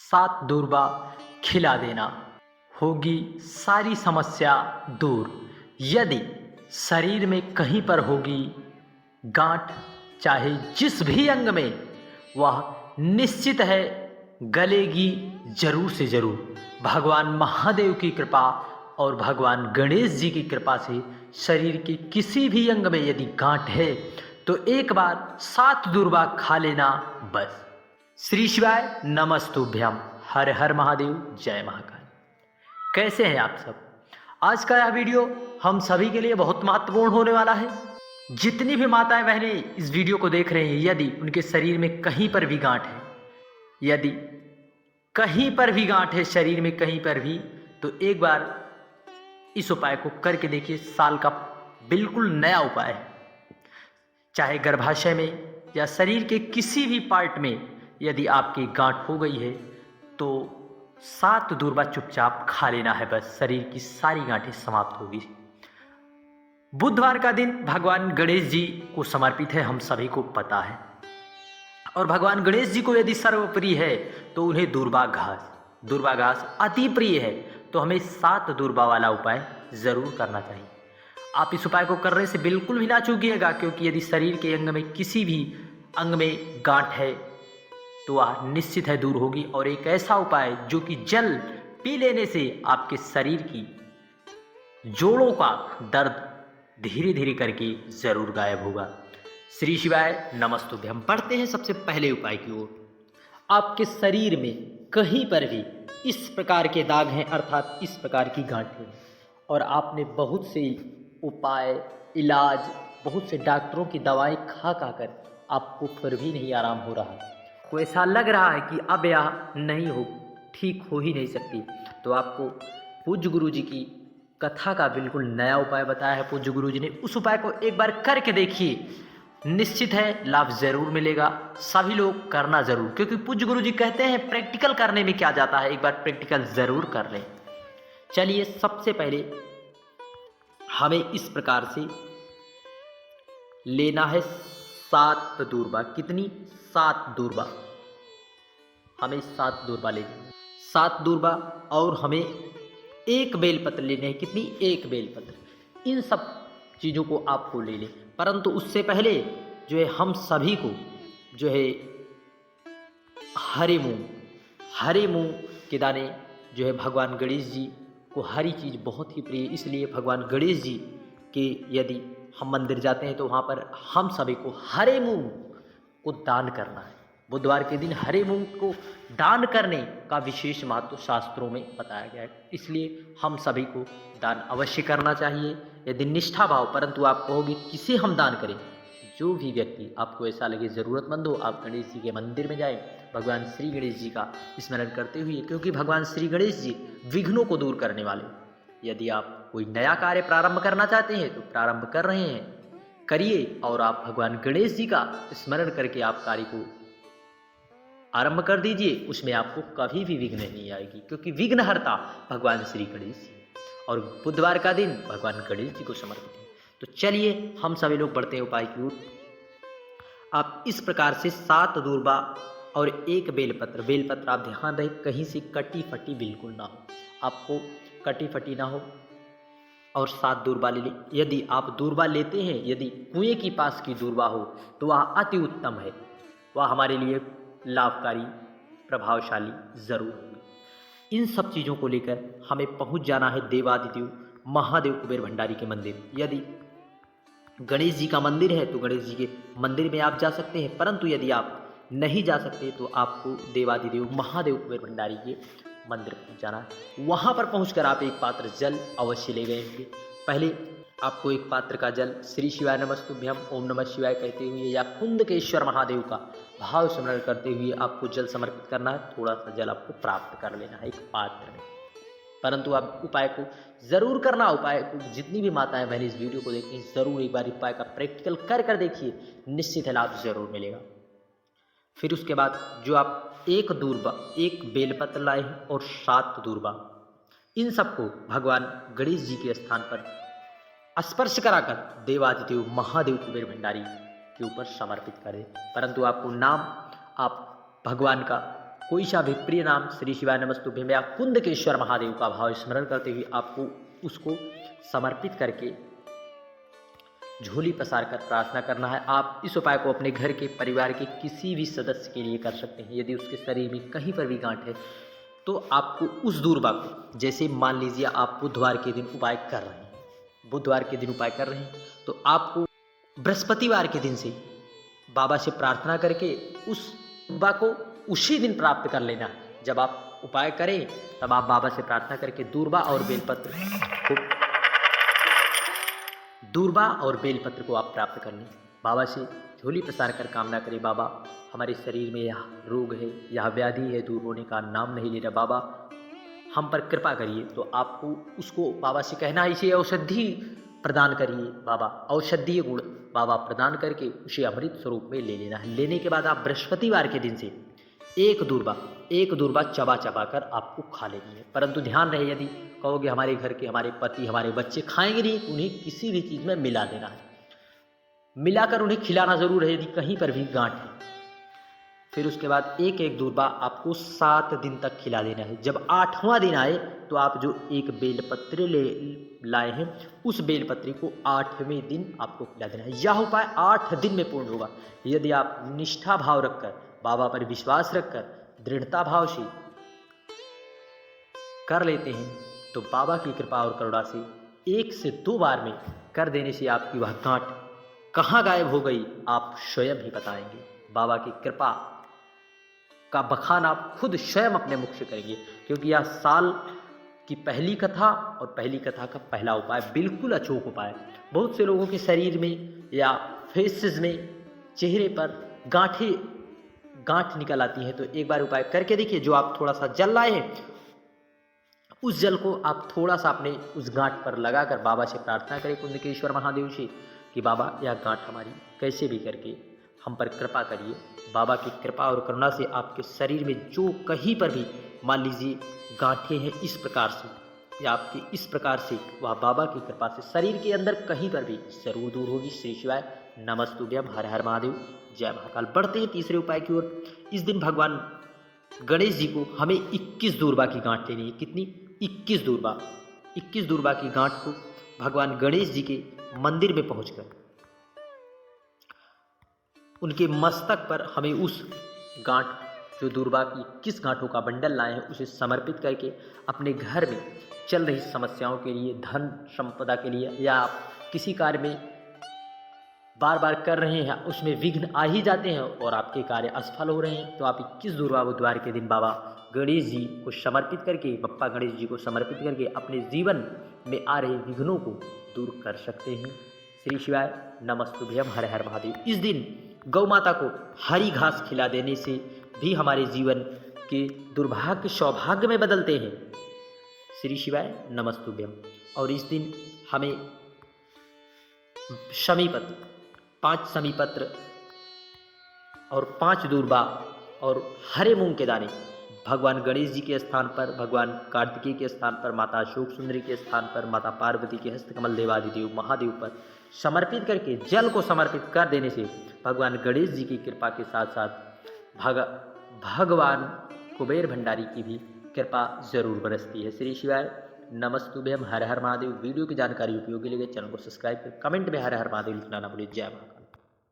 7 दूर्वा खिला देना, होगी सारी समस्या दूर। यदि शरीर में कहीं पर होगी गांठ, चाहे जिस भी अंग में, वह निश्चित है गलेगी जरूर से जरूर। भगवान महादेव की कृपा और भगवान गणेश जी की कृपा से शरीर के किसी भी अंग में यदि गांठ है तो एक बार 7 दूर्वा खा लेना बस। श्री शिवाय नमस्तुभ्यम, हर हर महादेव, जय महाकाल। कैसे हैं आप सब? आज का यह वीडियो हम सभी के लिए बहुत महत्वपूर्ण होने वाला है। जितनी भी माताएं बहनें इस वीडियो को देख रहे हैं, यदि उनके शरीर में कहीं पर भी गांठ है, यदि कहीं पर भी गांठ है शरीर में कहीं पर भी, तो एक बार इस उपाय को करके देखिए। साल का बिल्कुल नया उपाय है। चाहे गर्भाशय में या शरीर के किसी भी पार्ट में यदि आपकी गांठ हो गई है तो 7 दूर्वा चुपचाप खा लेना है बस। शरीर की सारी गांठें समाप्त होगी। बुधवार का दिन भगवान गणेश जी को समर्पित है, हम सभी को पता है। और भगवान गणेश जी को यदि सर्वप्रिय है तो उन्हें दूर्वा घास अति प्रिय है। तो हमें 7 दूर्वा वाला उपाय जरूर करना चाहिए। आप इस उपाय को करने से बिल्कुल भी ना चूकिएगा, क्योंकि यदि शरीर के अंग में किसी भी अंग में गांठ है तो वह निश्चित है दूर होगी। और एक ऐसा उपाय जो कि जल पी लेने से आपके शरीर की जोड़ों का दर्द धीरे धीरे करके जरूर गायब होगा। श्री शिवाय नमस्तुभ्यम। बढ़ते हैं सबसे पहले उपाय की ओर। आपके शरीर में कहीं पर भी इस प्रकार के दाग हैं, अर्थात इस प्रकार की गांठें हैं, और आपने बहुत से उपाय, इलाज, बहुत से डॉक्टरों की दवाएं खा कर आपको फिर भी नहीं आराम हो रहा, को ऐसा लग रहा है कि अब यह नहीं हो, ठीक हो ही नहीं सकती, तो आपको पूज्य गुरु जी की कथा का बिल्कुल नया उपाय बताया है पूज्य गुरु जी ने। उस उपाय को एक बार करके देखिए, निश्चित है लाभ जरूर मिलेगा। सभी लोग करना जरूर, क्योंकि पूज्य गुरु जी कहते हैं प्रैक्टिकल करने में क्या जाता है, एक बार प्रैक्टिकल जरूर कर लें। चलिए, सबसे पहले हमें इस प्रकार से लेना है 7 दूर्वा। कितनी? 7 दूर्वा। हमें 7 दूर्वा लेनी है, 7 दूर्वा। और हमें एक बेलपत्र लेने हैं। कितनी? एक बेलपत्र। इन सब चीज़ों को आपको ले लें, परंतु उससे पहले जो है हम सभी को जो है हरे मूंग के दाने जो है भगवान गणेश जी को हरी चीज़ बहुत ही प्रिय, इसलिए भगवान गणेश जी के यदि हम मंदिर जाते हैं तो वहाँ पर हम सभी को हरे मूंग को दान करना है। बुधवार के दिन हरे मूंग को दान करने का विशेष महत्व शास्त्रों में बताया गया है, इसलिए हम सभी को दान अवश्य करना चाहिए यदि निष्ठा भाव। परंतु आप कहोगे किसे हम दान करें? जो भी व्यक्ति आपको ऐसा लगे ज़रूरतमंद हो, आप गणेश जी के मंदिर में जाएं, भगवान श्री गणेश जी का स्मरण करते हुए, क्योंकि भगवान श्री गणेश जी विघ्नों को दूर करने वाले। यदि आप कोई नया कार्य प्रारंभ करना चाहते हैं तो प्रारंभ कर रहे हैं, करिए, और आप भगवान गणेश जी का स्मरण करके आप कार्य को आरंभ कर दीजिए। उसमें आपको कभी भी विघ्न नहीं आएगी, क्योंकि विघ्नहर्ता भगवान श्री गणेश जी, और बुधवार का दिन भगवान गणेश जी को समर्पित है। तो चलिए हम सभी लोग बढ़ते हैं उपाय की ओर। आप इस प्रकार से 7 दूर्वा और एक बेलपत्र आप ध्यान रहे कहीं से कटी फटी बिल्कुल ना हो, आपको कटी फटी ना हो, और 7 दूर्वा ले लें। यदि आप दूर्वा लेते हैं, यदि कुएं के पास की दूर्वा हो तो वह अति उत्तम है, वह हमारे लिए लाभकारी, प्रभावशाली जरूर होगी। इन सब चीज़ों को लेकर हमें पहुंच जाना है देवादिदेव महादेव कुबेर भंडारी के मंदिर। यदि गणेश जी का मंदिर है तो गणेश जी के मंदिर में आप जा सकते हैं, परंतु यदि आप नहीं जा सकते तो आपको देवादिदेव महादेव कुबेर भंडारी के मंदिर पहुंच जाना है। वहां पर पहुंचकर आप एक पात्र जल अवश्य ले गए होंगे। पहले आपको एक पात्र का जल श्री शिवाय नमस्तुभ्यम, ओम नमः शिवाय कहते हुए या कुंदकेश्वर महादेव का भाव स्मरण करते हुए आपको जल समर्पित करना है। थोड़ा सा जल आपको प्राप्त कर लेना है एक पात्र में, परंतु आप उपाय को जरूर करना। उपाय को जितनी भी माताएं बहनें इस वीडियो को देखती हैं, जरूर एक बार उपाय का प्रैक्टिकल कर देखिए, निश्चित है लाभ जरूर मिलेगा। फिर उसके बाद जो आप एक बेलपत्र लाए हैं और 7 दूर्वा, इन सबको भगवान गणेश जी के स्थान पर स्पर्श कराकर देवादिदेव महादेव कुबेर भंडारी के ऊपर समर्पित करें। परंतु आपको नाम आप भगवान का कोई सा भी प्रिय नाम श्री शिवाय नमस्तुभ्यम या कुंदकेश्वर महादेव का भाव स्मरण करते हुए आपको उसको समर्पित करके झोली पसार कर प्रार्थना करना है। आप इस उपाय को अपने घर के परिवार के किसी भी सदस्य के लिए कर सकते हैं। यदि उसके शरीर में कहीं पर भी गांठ है तो आपको उस दूरबा को, जैसे मान लीजिए आप बुधवार के दिन उपाय कर रहे हैं, तो आपको बृहस्पतिवार के दिन से बाबा से प्रार्थना करके उस दूरबा को उसी दिन प्राप्त कर लेना है। जब आप उपाय करें तब आप बाबा से प्रार्थना करके दूरबा और बेलपत्र को आप प्राप्त कर लें। बाबा से झोली पसार कर कामना करें, बाबा हमारे शरीर में यह रोग है, यह व्याधि है, दूर होने का नाम नहीं ले रहा, बाबा हम पर कृपा करिए। तो आपको उसको बाबा से कहना है, इसे औषधि प्रदान करिए बाबा, औषधीय गुण बाबा प्रदान करके उसे अमृत स्वरूप में ले लेना है। लेने के बाद आप बृहस्पतिवार के दिन से एक दूरबा चबा कर आपको खा लेनी है। परंतु ध्यान रहे, यदि कहोगे हमारे घर के हमारे पति हमारे बच्चे खाएंगे नहीं, उन्हें किसी भी चीज़ में मिला देना है, मिलाकर उन्हें खिलाना जरूर है। यदि कहीं पर भी गांठ है फिर उसके बाद एक दूरबा आपको 7 दिन तक खिला देना है। जब 8वां दिन आए तो आप जो एक बेलपत्र लाए हैं उस बेलपत्री को 8वें दिन आपको खिला देना है। यह उपाय 8 दिन में पूर्ण होगा। यदि आप निष्ठा भाव रखकर, बाबा पर विश्वास रखकर, दृढ़ता भाव से कर लेते हैं तो बाबा की कृपा और करुणा से 1 से 2 बार में कर देने से आपकी वह गांठ कहाँ गायब हो गई आप स्वयं ही बताएंगे। बाबा की कृपा का बखान आप खुद स्वयं अपने मुख से करेंगे, क्योंकि यह साल की पहली कथा और पहली कथा का पहला उपाय बिल्कुल अचूक उपाय। बहुत से लोगों के शरीर में या फेसेस में, चेहरे पर गांठ निकल आती है, तो एक बार उपाय करके देखिए। जो आप थोड़ा सा जल लाए हैं उस जल को आप थोड़ा सा अपने उस गांठ पर लगाकर बाबा से प्रार्थना करें, कुंदकेश्वर महादेव से, कि बाबा यह गांठ हमारी कैसे भी करके हम पर कृपा करिए। बाबा की कृपा और करुणा से आपके शरीर में जो कहीं पर भी मान लीजिए गांठें हैं इस प्रकार से या आपकी इस प्रकार से, वह बाबा की कृपा से शरीर के अंदर कहीं पर भी जरूर दूर होगी। श्री शिवाय नमस्तुभ्यम, हर हर महादेव, जय महाकाल। बढ़ते हैं तीसरे उपाय की ओर। इस दिन भगवान गणेश जी को हमें 21 दूरबा की गांठ लेनी है। कितनी? 21 दूरबा। 21 दूरबा की गांठ को भगवान गणेश जी के मंदिर में पहुंचकर उनके मस्तक पर हमें उस गांठ, जो दूरबा की 21 गांठों का बंडल लाए हैं, उसे समर्पित करके अपने घर में चल रही समस्याओं के लिए, धन संपदा के लिए, या आप किसी कार्य में बार बार कर रहे हैं उसमें विघ्न आ ही जाते हैं और आपके कार्य असफल हो रहे हैं, तो आप 21 दूरबा बुधवार के दिन बाबा गणेश जी को समर्पित करके, बप्पा गणेश जी को समर्पित करके अपने जीवन में आ रहे विघ्नों को दूर कर सकते हैं। श्री शिवाय नमस्तुभ्यम, हर हर महादेव। इस दिन गौ माता को हरी घास खिला देने से भी हमारे जीवन के दुर्भाग्य सौभाग्य में बदलते हैं। श्री शिवाय नमस्तुभ्यम। और इस दिन हमें शमीपत्र, 5 शमीपत्र और 5 दूरबा और हरे मूंग के दाने भगवान गणेश जी के स्थान पर, भगवान कार्तिकेय के स्थान पर, माता अशोक सुंदरी के स्थान पर, माता पार्वती के हस्तकमल देवादिदेव महादेव पर समर्पित करके जल को समर्पित कर देने से भगवान गणेश जी की कृपा के साथ साथ भगवान कुबेर भंडारी की भी कृपा जरूर बरसती है। श्री शिवाय नमस्तुभ्यम, हर हर महादेव। वीडियो की जानकारी उपयोगी लगे चैनल को सब्सक्राइब कर कमेंट में हर हर महादेव लिखना ना भूलिए। जय महादेव।